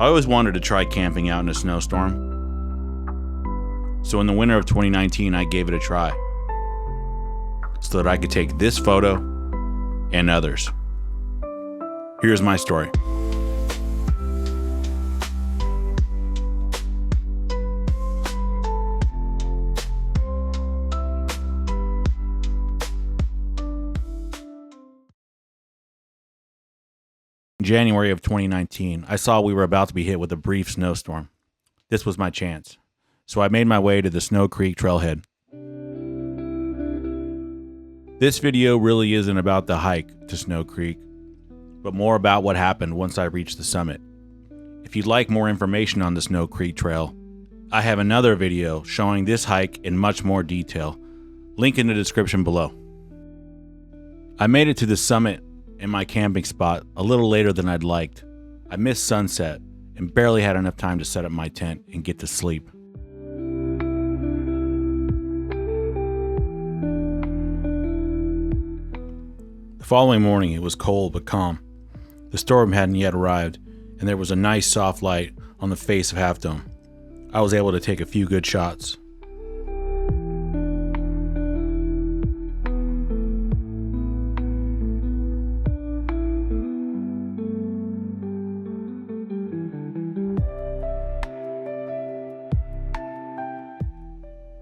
I always wanted to try camping out in a snowstorm. So in the winter of 2019, I gave it a try so that I could take this photo and others. Here's my story. In January of 2019, I saw we were about to be hit with a brief snowstorm. This was my chance. So I made my way to the Snow Creek trailhead. This video really isn't about the hike to Snow Creek, but more about what happened once I reached the summit. If you'd like more information on the Snow Creek Trail, I have another video showing this hike in much more detail. Link in the description below. I made it to the summit in my camping spot a little later than I'd liked. I missed sunset and barely had enough time to set up my tent and get to sleep. The following morning, it was cold but calm. The storm hadn't yet arrived, and there was a nice soft light on the face of Half Dome. I was able to take a few good shots.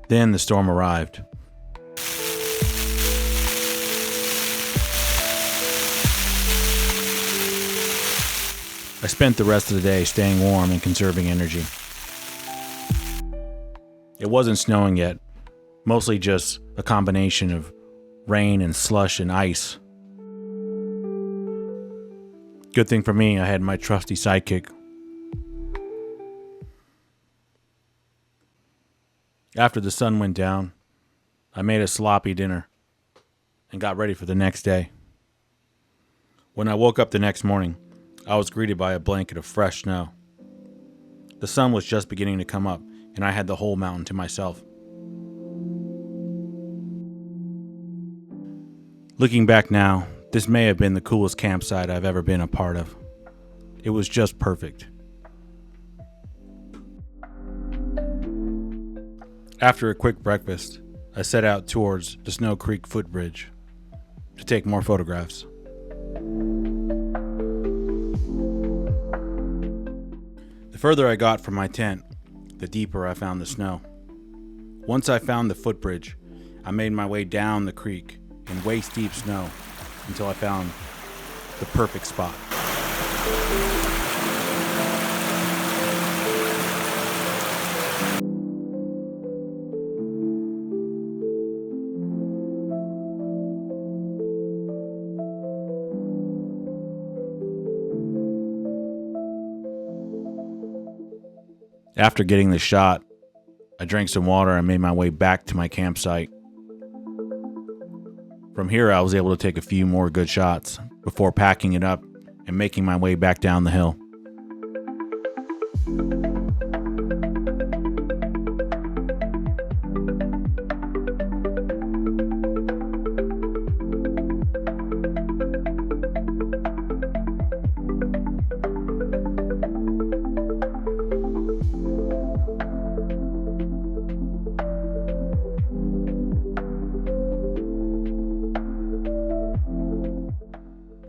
Then the storm arrived. I spent the rest of the day staying warm and conserving energy. It wasn't snowing yet, mostly just a combination of rain and slush and ice. Good thing for me, I had my trusty sidekick. After the sun went down, I made a sloppy dinner and got ready for the next day. When I woke up the next morning, I was greeted by a blanket of fresh snow. The sun was just beginning to come up, and I had the whole mountain to myself. Looking back now, this may have been the coolest campsite I've ever been a part of. It was just perfect. After a quick breakfast, I set out towards the Snow Creek footbridge to take more photographs. The further I got from my tent, the deeper I found the snow. Once I found the footbridge, I made my way down the creek in waist-deep snow until I found the perfect spot. After getting the shot, I drank some water and made my way back to my campsite. From here, I was able to take a few more good shots before packing it up and making my way back down the hill.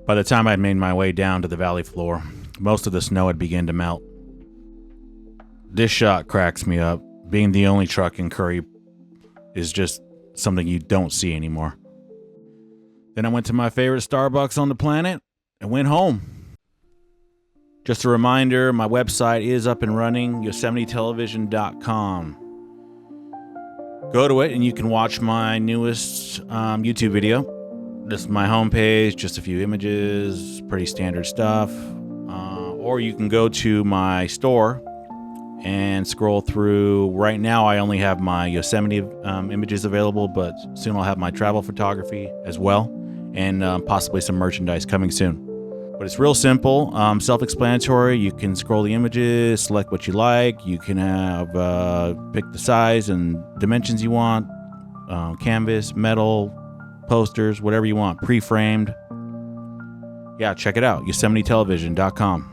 By the time I'd made my way down to the valley floor, most of the snow had begun to melt. This shot cracks me up. Being the only truck in Curry is just something you don't see anymore. Then I went to my favorite Starbucks on the planet and went home. Just a reminder, my website is up and running, YosemiteTelevision.com. Go to it and you can watch my newest YouTube video. This is my homepage, just a few images, pretty standard stuff. Or you can go to my store and scroll through. Right now, I only have my Yosemite images available, but soon I'll have my travel photography as well, and possibly some merchandise coming soon. But it's real simple, self-explanatory. You can scroll the images, select what you like. You can have pick the size and dimensions you want, canvas, metal, posters, whatever you want, pre-framed. Yeah, check it out, YosemiteTelevision.com.